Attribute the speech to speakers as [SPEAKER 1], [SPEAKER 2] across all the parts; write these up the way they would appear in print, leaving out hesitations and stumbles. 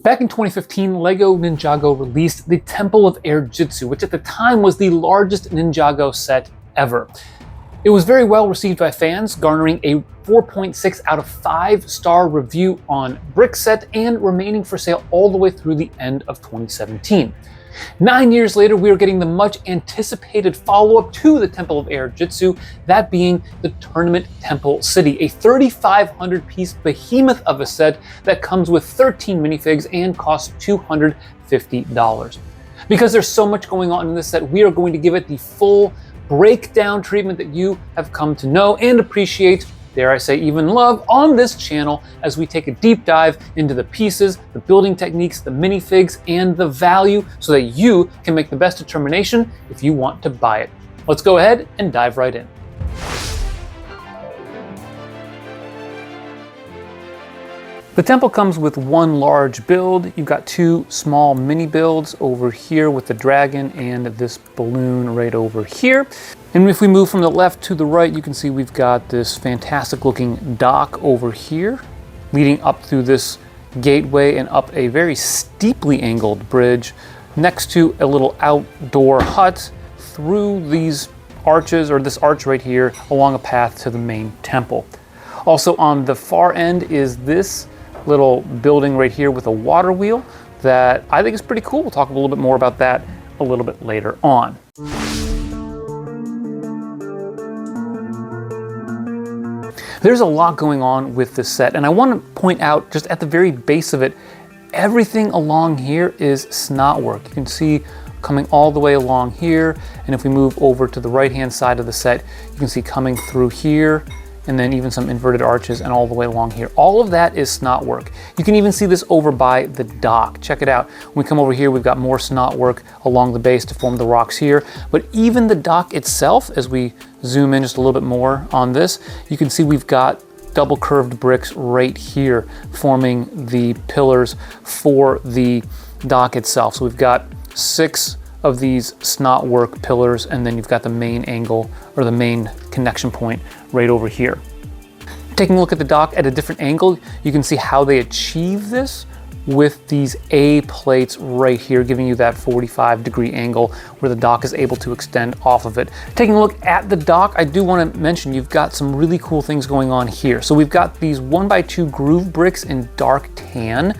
[SPEAKER 1] Back in 2015, LEGO Ninjago released the Temple of Air Jitsu, which at the time was the largest Ninjago set ever. It was very well received by fans, garnering a 4.6 out of 5-star review on Brickset and remaining for sale all the way through the end of 2017. 9 years later, we are getting the much anticipated follow-up to the Temple of Air Jitsu, that being the Tournament Temple City, a 3,500 piece behemoth of a set that comes with 13 minifigs and costs $250. Because there's so much going on in this set, we are going to give it the full breakdown treatment that you have come to know and appreciate, dare I say even love, on this channel as we take a deep dive into the pieces, the building techniques, the minifigs, and the value so that you can make the best determination if you want to buy it. Let's go ahead and dive right in. The temple comes with one large build. You've got two small mini builds over here with the dragon and this balloon right over here. And if we move from the left to the right, you can see we've got this fantastic looking dock over here, leading up through this gateway and up a very steeply angled bridge next to a little outdoor hut through these arches, or this arch right here, along a path to the main temple. Also on the far end is this little building right here with a water wheel that I think is pretty cool. We'll talk a little bit more about that a little bit later on. There's a lot going on with this set, and I want to point out just at the very base of it, everything along here is SNOT work. You can see coming all the way along here, and if we move over to the right-hand side of the set, you can see coming through here, and then even some inverted arches and all the way along here. All of that is SNOT work. You can even see this over by the dock. Check it out. When we come over here, we've got more SNOT work along the base to form the rocks here. But even the dock itself, as we zoom in just a little bit more on this, you can see we've got double curved bricks right here forming the pillars for the dock itself. So we've got 6 of these SNOT work pillars, and then you've got the main angle or the main connection point right over here. Taking a look at the dock at a different angle, you can see how they achieve this with these A plates right here, giving you that 45-degree angle where the dock is able to extend off of it. Taking a look at the dock, I do want to mention you've got some really cool things going on here. So we've got these 1x2 groove bricks in dark tan,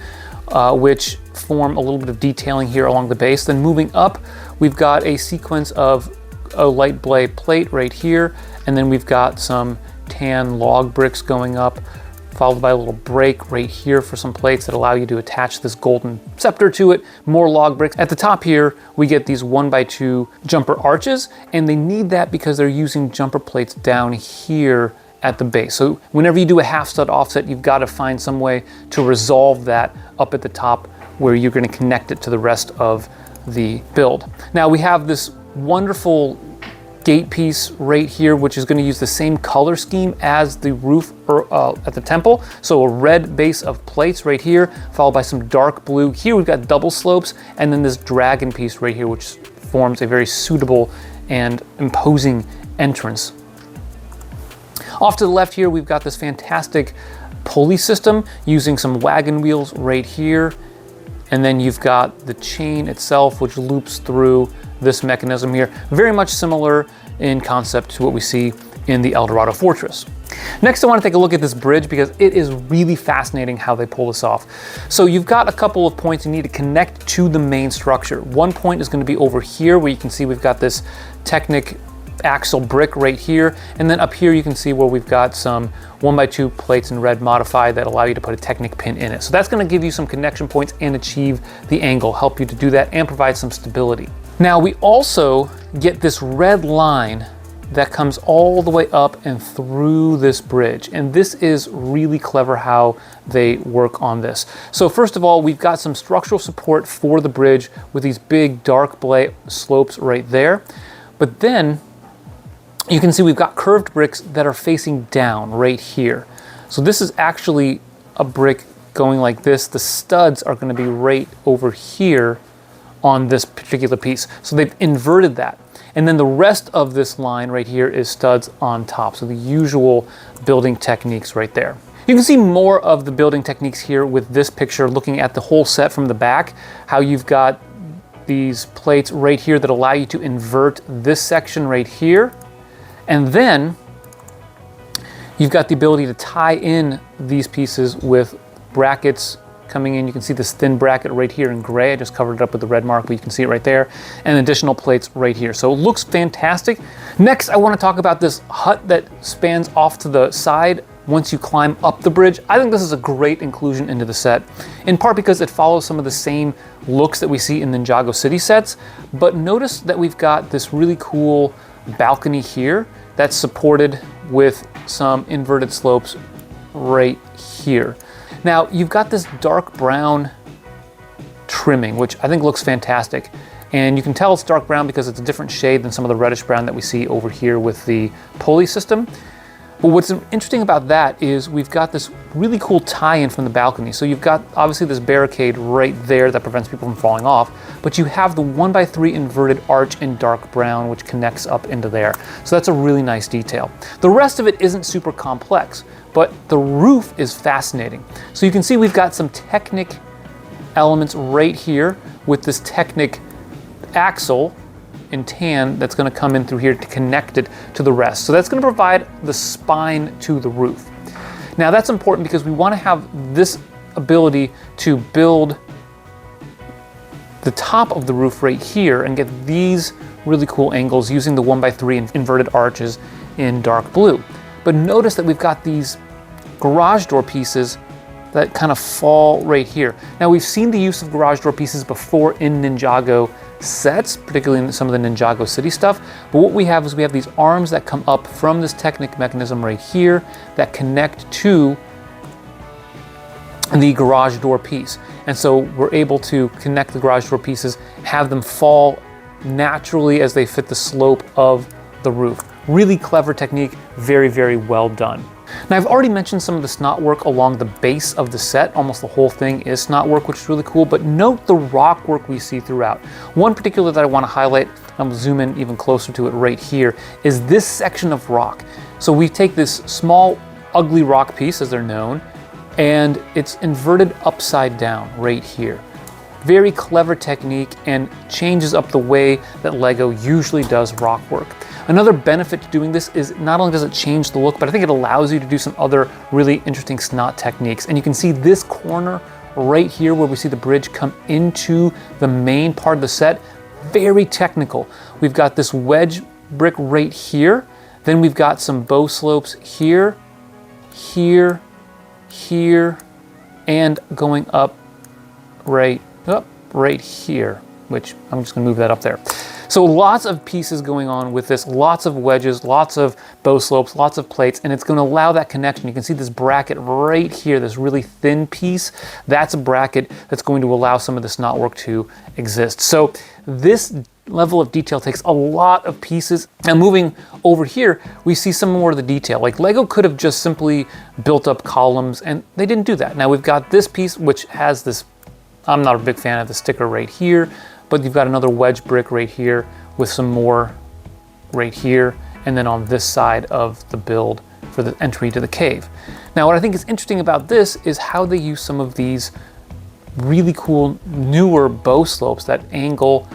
[SPEAKER 1] which form a little bit of detailing here along the base. Then moving up, we've got a sequence of a light blade plate right here, and then we've got some tan log bricks going up, followed by a little break right here for some plates that allow you to attach this golden scepter to it, more log bricks. At the top here, we get these 1x2 jumper arches, and they need that because they're using jumper plates down here at the base. So whenever you do a half stud offset, you've got to find some way to resolve that up at the top where you're going to connect it to the rest of the build. Now we have this wonderful gate piece right here, which is going to use the same color scheme as the roof at the temple. So a red base of plates right here, followed by some dark blue. Here we've got double slopes, and then this dragon piece right here, which forms a very suitable and imposing entrance. Off to the left here, we've got this fantastic pulley system using some wagon wheels right here. And then you've got the chain itself, which loops through this mechanism here. Very much similar in concept to what we see in the El Dorado Fortress. Next, I want to take a look at this bridge because it is really fascinating how they pull this off. So you've got a couple of points you need to connect to the main structure. One point is going to be over here where you can see we've got this Technic axle brick right here, and then up here you can see where we've got some 1x2 plates in red modified that allow you to put a Technic pin in it. So that's going to give you some connection points and achieve the angle, help you to do that and provide some stability. Now we also get this red line that comes all the way up and through this bridge, and this is really clever how they work on this. So first of all, we've got some structural support for the bridge with these big dark blade slopes right there, but then you can see we've got curved bricks that are facing down right here. So this is actually a brick going like this. The studs are going to be right over here on this particular piece. So they've inverted that. And then the rest of this line right here is studs on top. So the usual building techniques right there. You can see more of the building techniques here with this picture, looking at the whole set from the back, how you've got these plates right here that allow you to invert this section right here. And then you've got the ability to tie in these pieces with brackets coming in. You can see this thin bracket right here in gray. I just covered it up with the red mark, but you can see it right there. And additional plates right here. So it looks fantastic. Next, I want to talk about this hut that spans off to the side once you climb up the bridge. I think this is a great inclusion into the set, in part because it follows some of the same looks that we see in Ninjago City sets. But notice that we've got this really cool balcony here that's supported with some inverted slopes right here. Now, you've got this dark brown trimming, which I think looks fantastic. And you can tell it's dark brown because it's a different shade than some of the reddish brown that we see over here with the pulley system. But what's interesting about that is we've got this really cool tie-in from the balcony. So you've got obviously this barricade right there that prevents people from falling off, but you have the 1x3 inverted arch in dark brown, which connects up into there. So that's a really nice detail. The rest of it isn't super complex, but the roof is fascinating. So you can see we've got some Technic elements right here with this Technic axle in tan that's going to come in through here to connect it to the rest. So that's going to provide the spine to the roof. Now that's important because we want to have this ability to build the top of the roof right here and get these really cool angles using the 1x3 inverted arches in dark blue. But notice that we've got these garage door pieces that kind of fall right here. Now we've seen the use of garage door pieces before in Ninjago sets, particularly in some of the Ninjago City stuff. But what we have is we have these arms that come up from this Technic mechanism right here that connect to the garage door piece. And so we're able to connect the garage door pieces, have them fall naturally as they fit the slope of the roof. Really clever technique, very, very well done. Now I've already mentioned some of the SNOT work along the base of the set. Almost the whole thing is SNOT work, which is really cool, but note the rock work we see throughout. One particular that I want to highlight, I'm gonna zoom in even closer to it right here, is this section of rock. So we take this small, ugly rock piece, as they're known, and it's inverted upside down right here. Very clever technique and changes up the way that Lego usually does rock work. Another benefit to doing this is not only does it change the look, but I think it allows you to do some other really interesting SNOT techniques. And you can see this corner right here where we see the bridge come into the main part of the set. Very technical. We've got this wedge brick right here. Then we've got some bow slopes here, here, here, and going up right here, which I'm just gonna move that up there. So lots of pieces going on with this, lots of wedges, lots of bow slopes, lots of plates, and it's going to allow that connection. You can see this bracket right here, this really thin piece. That's a bracket that's going to allow some of this SNOT work to exist. So this level of detail takes a lot of pieces. Now moving over here, we see some more of the detail. Like Lego could have just simply built up columns, and they didn't do that. Now we've got this piece, which has this, I'm not a big fan of the sticker right here, but you've got another wedge brick right here with some more right here, and then on this side of the build for the entry to the cave. Now, what I think is interesting about this is how they use some of these really cool newer bow slopes that angle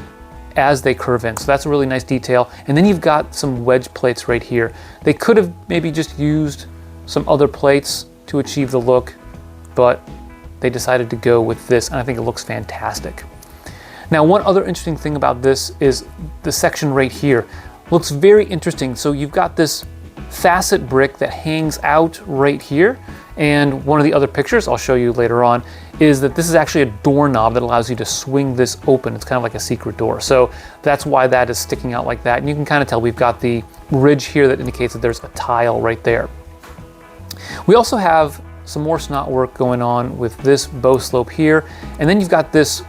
[SPEAKER 1] as they curve in. So that's a really nice detail. And then you've got some wedge plates right here. They could have maybe just used some other plates to achieve the look, but they decided to go with this, and I think it looks fantastic. Now, one other interesting thing about this is the section right here. Looks very interesting. So you've got this facet brick that hangs out right here. And one of the other pictures I'll show you later on is that this is actually a doorknob that allows you to swing this open. It's kind of like a secret door. So that's why that is sticking out like that. And you can kind of tell we've got the ridge here that indicates that there's a tile right there. We also have some more SNOT work going on with this bow slope here. And then you've got this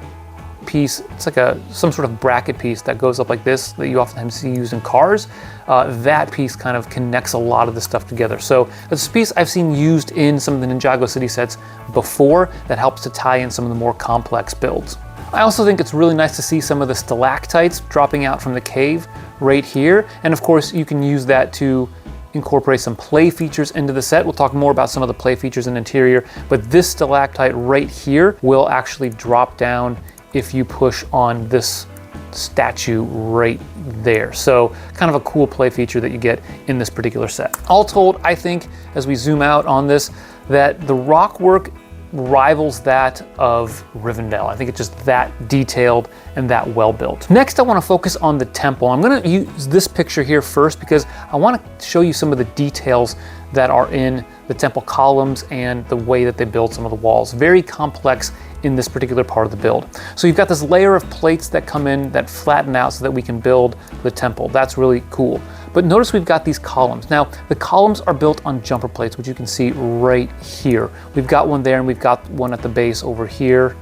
[SPEAKER 1] piece, it's like some sort of bracket piece that goes up like this that you often see used in cars. That piece kind of connects a lot of the stuff together. So it's a piece I've seen used in some of the Ninjago City sets before that helps to tie in some of the more complex builds. I also think it's really nice to see some of the stalactites dropping out from the cave right here. And of course you can use that to incorporate some play features into the set. We'll talk more about some of the play features in interior, but this stalactite right here will actually drop down if you push on this statue right there. So kind of a cool play feature that you get in this particular set. All told, I think as we zoom out on this, that the rock work rivals that of Rivendell. I think it's just that detailed and that well built. Next, I want to focus on the temple. I'm going to use this picture here first because I want to show you some of the details that are in the temple columns and the way that they build some of the walls. Very complex in this particular part of the build. So you've got this layer of plates that come in that flatten out so that we can build the temple. That's really cool. But notice we've got these columns. Now, the columns are built on jumper plates, which you can see right here. We've got one there and we've got one at the base over here,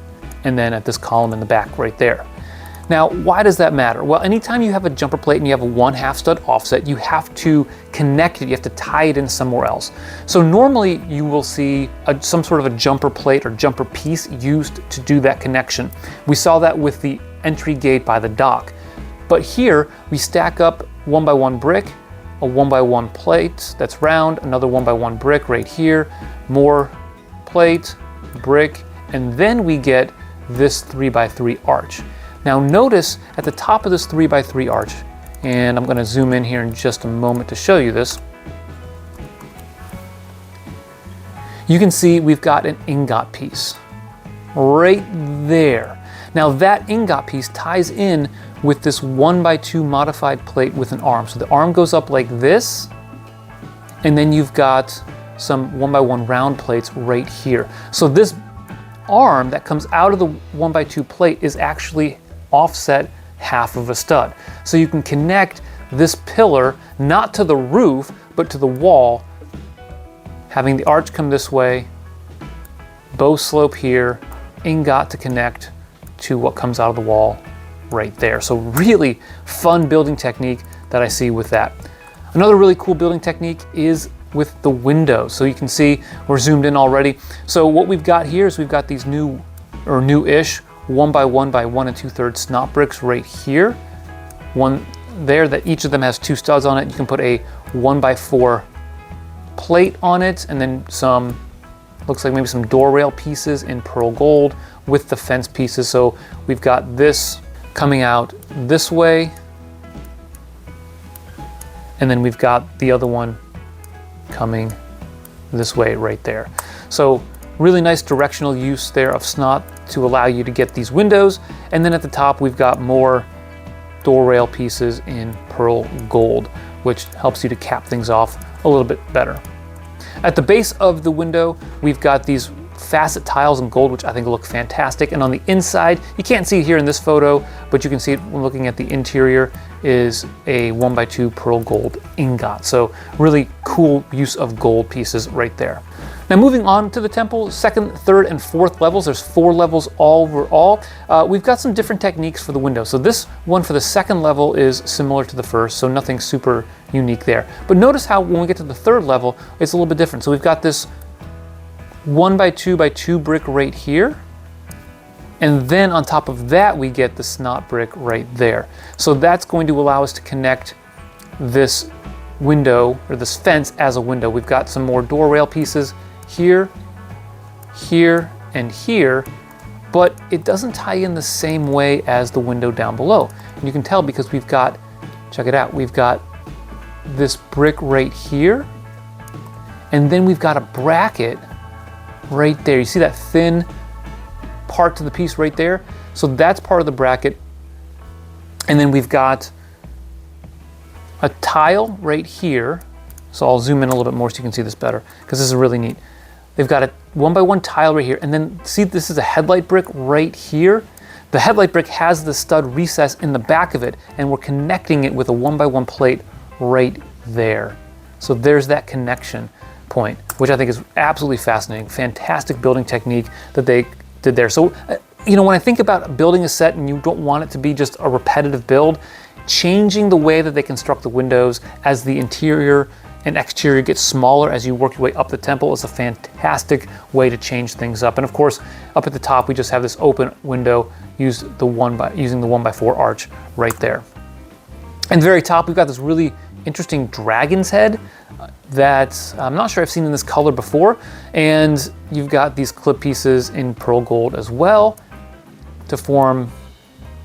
[SPEAKER 1] and then at this column in the back right there. Now, why does that matter? Well, anytime you have a jumper plate and you have a 1/2 stud offset, you have to connect it, you have to tie it in somewhere else. So normally you will see some sort of a jumper plate or jumper piece used to do that connection. We saw that with the entry gate by the dock. But here we stack up 1x1 brick, a 1x1 plate that's round, another 1x1 brick right here, more plate, brick, and then we get this 3x3 arch. Now notice at the top of this 3x3 arch, and I'm going to zoom in here in just a moment to show you this, you can see we've got an ingot piece right there. Now that ingot piece ties in with this 1x2 modified plate with an arm. So the arm goes up like this, and then you've got some 1x1 round plates right here. So this arm that comes out of the 1x2 plate is actually offset 1/2 of a stud. So you can connect this pillar not to the roof, but to the wall, having the arch come this way, bow slope here, ingot to connect to what comes out of the wall right there. So really fun building technique that I see with that. Another really cool building technique is with the windows. So you can see we're zoomed in already. So what we've got here is we've got these new-ish 1x1 by 1 2/3 SNOT bricks right here. One there that each of them has 2 studs on it. You can put a 1x4 plate on it, and then some, looks like maybe some door rail pieces in pearl gold with the fence pieces. So we've got this coming out this way, and then we've got the other one coming this way right there. So really nice directional use there of SNOT to allow you to get these windows. And then at the top we've got more door rail pieces in pearl gold, which helps you to cap things off a little bit better. At the base of the window we've got these facet tiles in gold, which I think look fantastic. And on the inside, you can't see it here in this photo, but you can see it when looking at the interior, is a 1x2 pearl gold ingot. So really cool use of gold pieces right there. Now moving on to the temple, 2nd, 3rd, and 4th levels. There's 4 levels overall. We've got some different techniques for the window. So this one for the 2nd level is similar to the 1st, so nothing super unique there. But notice how when we get to the 3rd level, it's a little bit different. So we've got this 1x2 brick right here, and then on top of that we get the SNOT brick right there. So that's going to allow us to connect this window, or this fence, as a window. We've got some more door rail pieces here, here, and here, but it doesn't tie in the same way as the window down below. And you can tell because we've got, check it out, we've got this brick right here, and then we've got a bracket right there. You see that thin part to the piece right there? So that's part of the bracket. And then we've got a tile right here. So I'll zoom in a little bit more so you can see this better, because this is really neat. They've got a 1x1 tile right here, and then see this is a headlight brick right here. The headlight brick has the stud recess in the back of it, and we're connecting it with a 1x1 plate right there. So there's that connection point, which I think is absolutely fascinating. Fantastic building technique that they did there. So, you know, when I think about building a set and you don't want it to be just a repetitive build, changing the way that they construct the windows as the interior and exterior gets smaller as you work your way up the temple is a fantastic way to change things up. And of course, up at the top, we just have this open window using the 1x4 arch right there. And the very top, we've got this really interesting dragon's head that I'm not sure I've seen in this color before. And you've got these clip pieces in pearl gold as well to form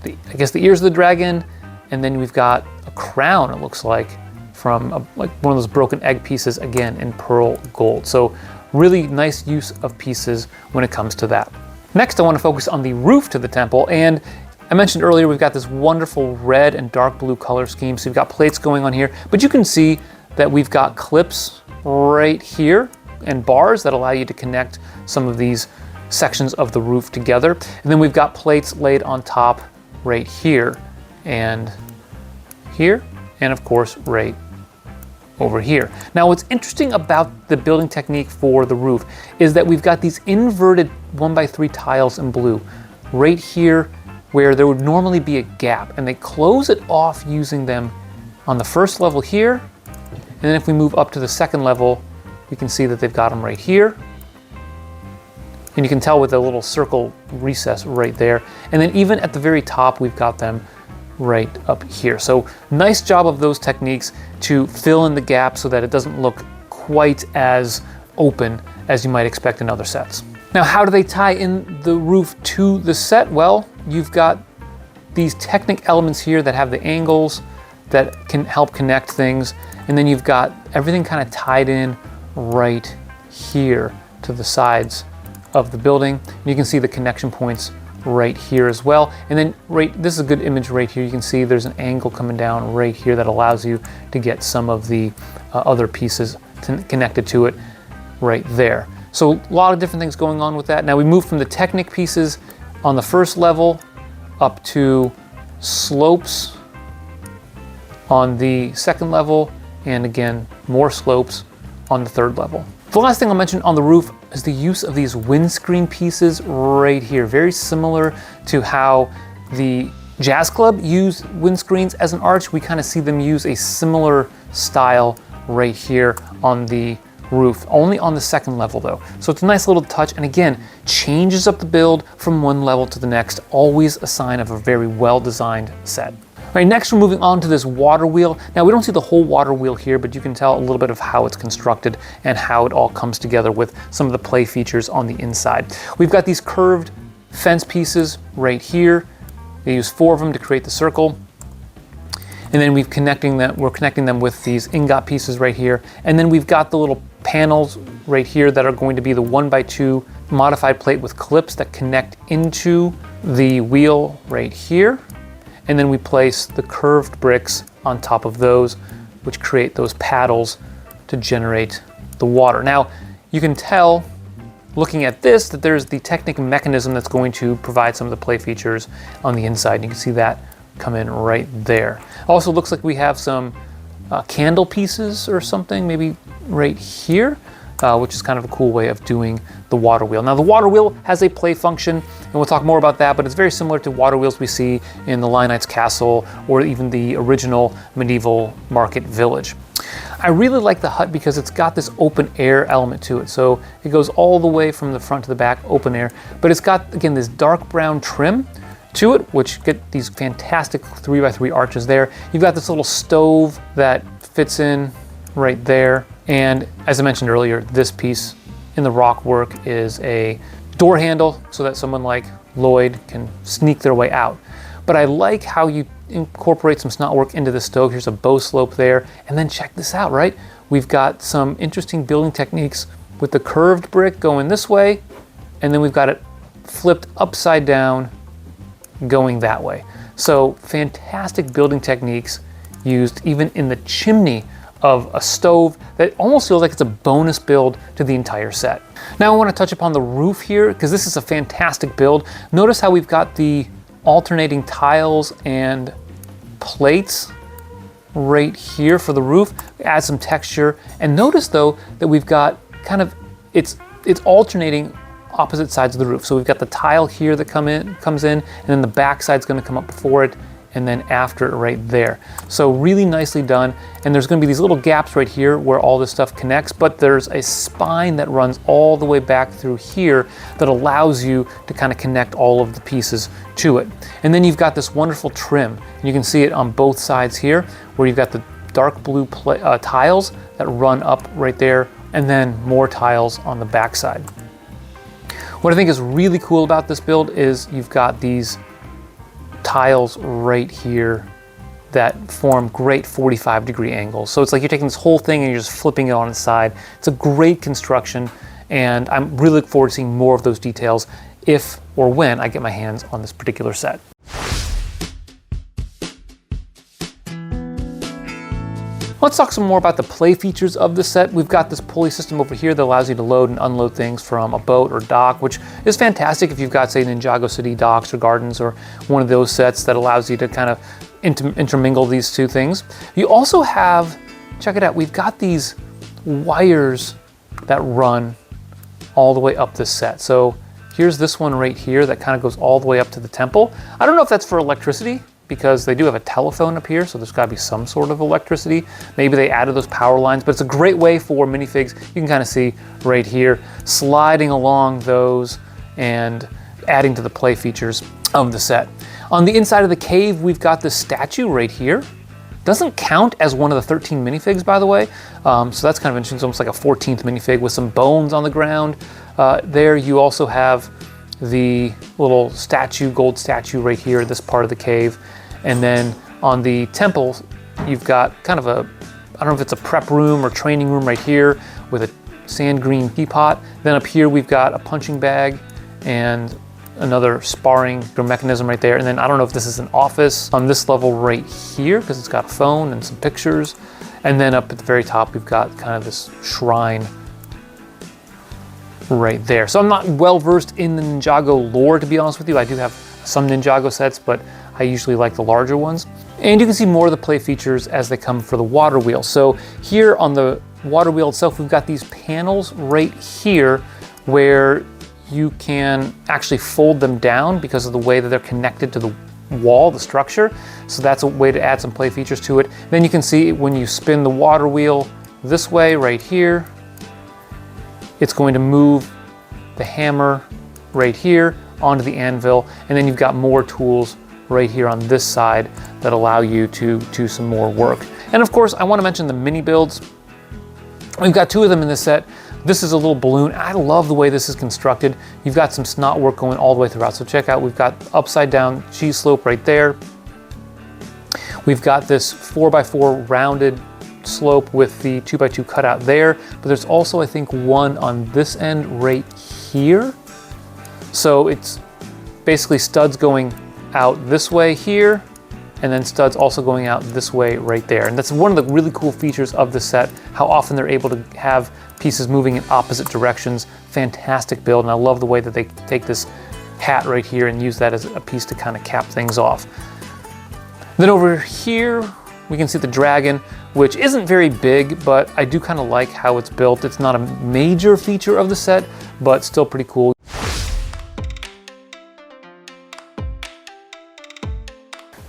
[SPEAKER 1] I guess the ears of the dragon. And then we've got a crown, it looks like, from like one of those broken egg pieces, again in pearl gold. So really nice use of pieces when it comes to that. Next, I want to focus on the roof to the temple. And I mentioned earlier, we've got this wonderful red and dark blue color scheme. So you've got plates going on here, but you can see that we've got clips right here and bars that allow you to connect some of these sections of the roof together. And then we've got plates laid on top right here and here, and of course right over here. Now what's interesting about the building technique for the roof is that we've got these inverted 1x3 tiles in blue right here where there would normally be a gap, and they close it off using them on the first level here. And then if we move up to the second level, we can see that they've got them right here. And you can tell with a little circle recess right there. And then even at the very top, we've got them right up here. So nice job of those techniques to fill in the gap so that it doesn't look quite as open as you might expect in other sets. Now, how do they tie in the roof to the set? Well, you've got these Technic elements here that have the angles that can help connect things. And then you've got everything kind of tied in right here to the sides of the building. You can see the connection points right here as well. And then this is a good image right here. You can see there's an angle coming down right here that allows you to get some of the other pieces connected to it right there. So a lot of different things going on with that. Now we move from the Technic pieces on the first level up to slopes on the second level, and again, more slopes on the third level. The last thing I'll mention on the roof is the use of these windscreen pieces right here. Very similar to how the Jazz Club used windscreens as an arch. We kind of see them use a similar style right here on the roof, only on the second level though. So it's a nice little touch, and again, changes up the build from one level to the next. Always a sign of a very well-designed set. All right, next we're moving on to this water wheel. Now we don't see the whole water wheel here, but you can tell a little bit of how it's constructed and how it all comes together with some of the play features on the inside. We've got these curved fence pieces right here. They use 4 of them to create the circle. And then we're connecting them with these ingot pieces right here. And then we've got the little panels right here that are going to be the 1x2 modified plate with clips that connect into the wheel right here. And then we place the curved bricks on top of those, which create those paddles to generate the water. Now, you can tell, looking at this, that there's the Technic mechanism that's going to provide some of the play features on the inside. You can see that come in right there. Also looks like we have some candle pieces or something, maybe right here, which is kind of a cool way of doing the water wheel. Now the water wheel has a play function, and we'll talk more about that, but it's very similar to water wheels we see in the Lion Knight's Castle or even the original medieval market village. I really like the hut because it's got this open air element to it. So it goes all the way from the front to the back, open air, but it's got, again, this dark brown trim to it, which get these fantastic 3x3 arches there. You've got this little stove that fits in right there. And as I mentioned earlier, this piece in the rock work is a door handle so that someone like Lloyd can sneak their way out. But I like how you incorporate some SNOT work into the stove. Here's a bow slope there. And then check this out, right? We've got some interesting building techniques with the curved brick going this way, and then we've got it flipped upside down going that way. So fantastic building techniques used even in the chimney of a stove that almost feels like it's a bonus build to the entire set. Now I want to touch upon the roof here because this is a fantastic build. Notice how we've got the alternating tiles and plates right here for the roof. Add some texture, and notice though that we've got kind of it's alternating opposite sides of the roof. So we've got the tile here that comes in, and then the back side's going to come up before it, and then after it right there. So really nicely done. And there's going to be these little gaps right here where all this stuff connects, but there's a spine that runs all the way back through here that allows you to kind of connect all of the pieces to it. And then you've got this wonderful trim. You can see it on both sides here where you've got the dark blue tiles that run up right there, and then more tiles on the backside. What I think is really cool about this build is you've got these tiles right here that form great 45-degree angles. So it's like you're taking this whole thing and you're just flipping it on its side. It's a great construction, and I'm really looking forward to seeing more of those details if or when I get my hands on this particular set. Let's talk some more about the play features of the set. We've got this pulley system over here that allows you to load and unload things from a boat or dock, which is fantastic if you've got, say, Ninjago City docks or gardens, or one of those sets that allows you to kind of intermingle these two things. You also have, check it out, we've got these wires that run all the way up this set. So here's this one right here that kind of goes all the way up to the temple. I don't know if that's for electricity, because they do have a telephone up here, so there's got to be some sort of electricity. Maybe they added those power lines, but it's a great way for minifigs. You can kind of see right here, sliding along those and adding to the play features of the set. On the inside of the cave, we've got this statue right here. Doesn't count as one of the 13 minifigs, by the way. So that's kind of interesting. It's almost like a 14th minifig with some bones on the ground. There you also have the little statue, gold statue right here, this part of the cave. And then on the temple, you've got kind of a, I don't know if it's a prep room or training room right here with a sand green teapot. Then up here, we've got a punching bag and another sparring mechanism right there. And then I don't know if this is an office on this level right here, because it's got a phone and some pictures. And then up at the very top, we've got kind of this shrine right there. So I'm not well versed in the Ninjago lore, to be honest with you. I do have some Ninjago sets, but I usually like the larger ones. And you can see more of the play features as they come for the water wheel. So here on the water wheel itself, we've got these panels right here where you can actually fold them down because of the way that they're connected to the wall, the structure. So that's a way to add some play features to it. Then you can see when you spin the water wheel this way right here, it's going to move the hammer right here onto the anvil. And then you've got more tools right here on this side that allow you to do some more work. And of course, I want to mention the mini builds. We've got two of them in this set. This is a little balloon. I love the way this is constructed. You've got some SNOT work going all the way throughout. So check out, we've got upside down cheese slope right there. We've got this 4x4 rounded slope with the 2x2 cutout there, but there's also, I think, one on this end right here. So it's basically studs going out this way here, and then studs also going out this way right there. And that's one of the really cool features of the set, how often they're able to have pieces moving in opposite directions. Fantastic build, and I love the way that they take this hat right here and use that as a piece to kind of cap things off. Then over here, we can see the dragon, which isn't very big, but I do kind of like how it's built. It's not a major feature of the set, but still pretty cool.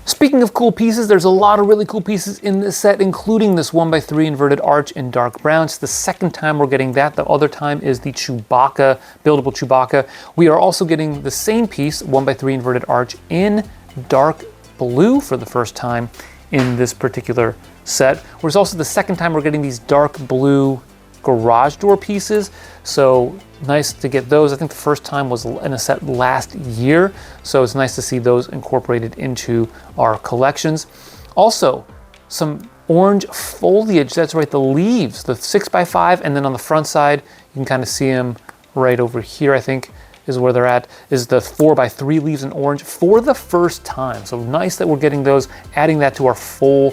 [SPEAKER 1] Speaking of cool pieces, there's a lot of really cool pieces in this set, including this 1x3 inverted arch in dark brown. It's the second time we're getting that. The other time is the Chewbacca, buildable Chewbacca. We are also getting the same piece, 1x3 inverted arch in dark blue for the first time in this particular set. It's also the second time we're getting these dark blue garage door pieces. So nice to get those. I think the first time was in a set last year. So it's nice to see those incorporated into our collections. Also, some orange foliage. That's right, the leaves, the 6x5. And then on the front side, you can kind of see them right over here, I think is where they're at, is the 4x3 leaves in orange for the first time. So nice that we're getting those, adding that to our fall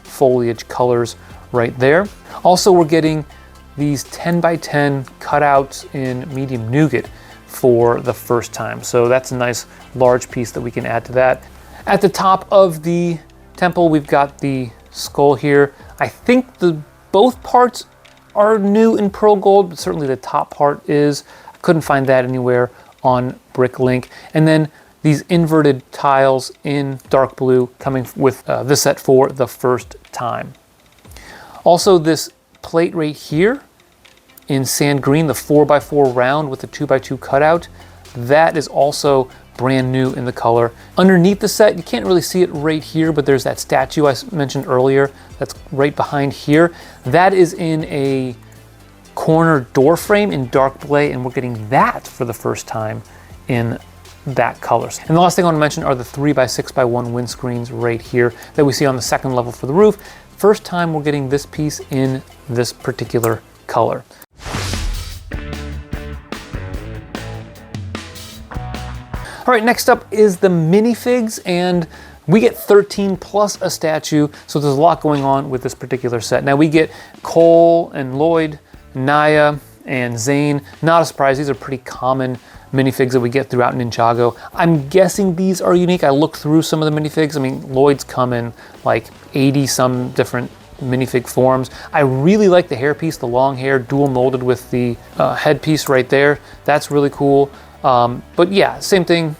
[SPEAKER 1] foliage colors right there. Also, we're getting these 10x10 cutouts in medium nougat for the first time. So that's a nice large piece that we can add to that. At the top of the temple, we've got the skull here. I think both parts are new in pearl gold, but certainly the top part is. Couldn't find that anywhere on Bricklink. And then these inverted tiles in dark blue coming with this set for the first time. Also, this plate right here in sand green, the 4x4 round with the 2x2 cutout, that is also brand new in the color. Underneath the set, you can't really see it right here, but there's that statue I mentioned earlier that's right behind here. That is in a corner door frame in dark blue, and we're getting that for the first time in that color. And the last thing I want to mention are the 3x6x1 windscreens right here that we see on the second level for the roof. First time we're getting this piece in this particular color. All right, next up is the minifigs, and we get 13 plus a statue, so there's a lot going on with this particular set. Now we get Cole and Lloyd, Naya and Zane. Not a surprise, these are pretty common minifigs that we get throughout Ninjago. I'm guessing these are unique. I looked through some of the minifigs. I mean, Lloyd's come in like 80 some different minifig forms. I really like the hairpiece, the long hair, dual molded with the headpiece right there. That's really cool. But yeah, same thing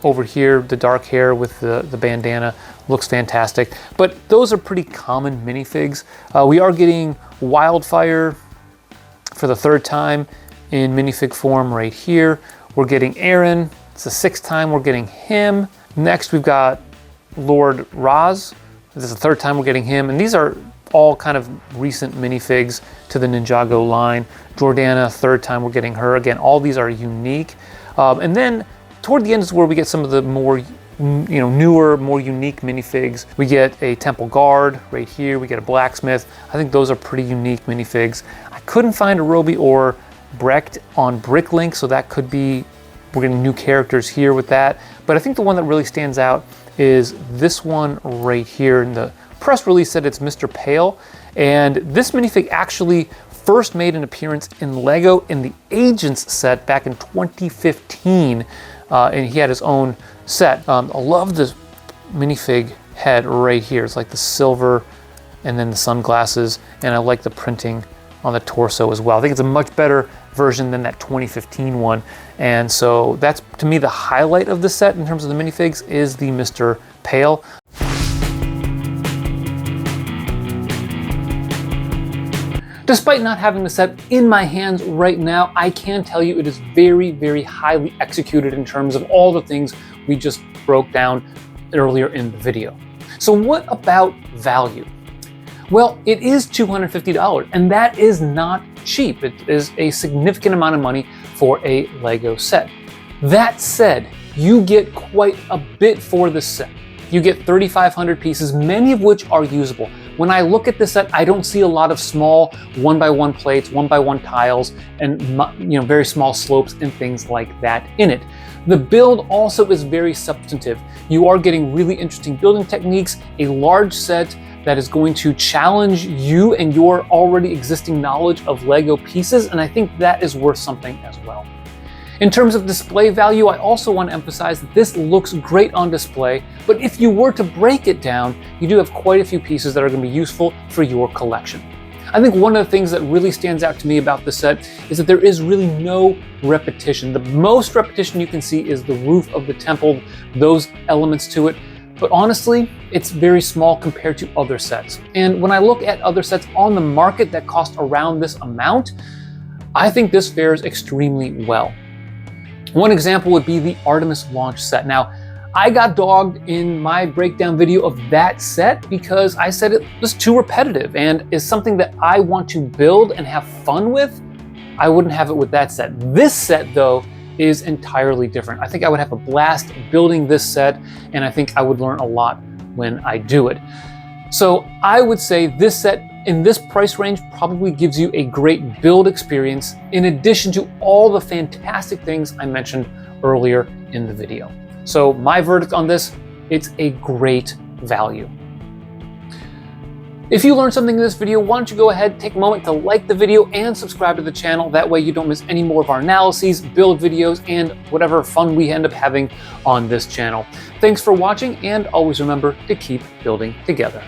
[SPEAKER 1] over here. The dark hair with the bandana looks fantastic. But those are pretty common minifigs. We are getting Wildfire for the third time in minifig form right here. We're getting Aaron. It's the sixth time we're getting him. Next, we've got Lord Raz. This is the third time we're getting him. And these are all kind of recent minifigs to the Ninjago line. Jordana, third time we're getting her. Again, all these are unique. And then toward the end is where we get some of the more newer, more unique minifigs. We get a temple guard right here. We get a blacksmith. I think those are pretty unique minifigs. I couldn't find a Roby or Brecht on Bricklink, so that could be, we're getting new characters here with that. But I think the one that really stands out is this one right here. In the press release said it's Mr. Pale, and this minifig actually first made an appearance in Lego in the Agents set back in 2015, and he had his own set. I love this minifig head right here. It's like the silver and then the sunglasses, and I like the printing on the torso as well. I think it's a much better version than that 2015 one. And so that's, to me, the highlight of the set in terms of the minifigs is the Mr. Pale. Despite not having the set in my hands right now, I can tell you it is very, very highly executed in terms of all the things we just broke down earlier in the video. So what about value? Well, it is $250, and that is not cheap. It is a significant amount of money for a Lego set. That said, you get quite a bit for this set. You get 3,500 pieces, many of which are usable. When I look at this set, I don't see a lot of small 1x1 plates, 1x1 tiles, and very small slopes and things like that in it. The build also is very substantive. You are getting really interesting building techniques, a large set that is going to challenge you and your already existing knowledge of Lego pieces, and I think that is worth something as well. In terms of display value, I also want to emphasize that this looks great on display, but if you were to break it down, you do have quite a few pieces that are going to be useful for your collection. I think one of the things that really stands out to me about the set is that there is really no repetition. The most repetition you can see is the roof of the temple, those elements to it. But honestly, it's very small compared to other sets. And when I look at other sets on the market that cost around this amount, I think this fares extremely well. One example would be the Artemis launch set. Now, I got dogged in my breakdown video of that set because I said it was too repetitive and is something that I want to build and have fun with. I wouldn't have it with that set. This set, though, is entirely different. I think I would have a blast building this set, and I think I would learn a lot when I do it. So I would say this set in this price range probably gives you a great build experience in addition to all the fantastic things I mentioned earlier in the video. So my verdict on this, it's a great value. If you learned something in this video, why don't you go ahead, take a moment to like the video and subscribe to the channel. That way you don't miss any more of our analyses, build videos, and whatever fun we end up having on this channel. Thanks for watching, and always remember to keep building together.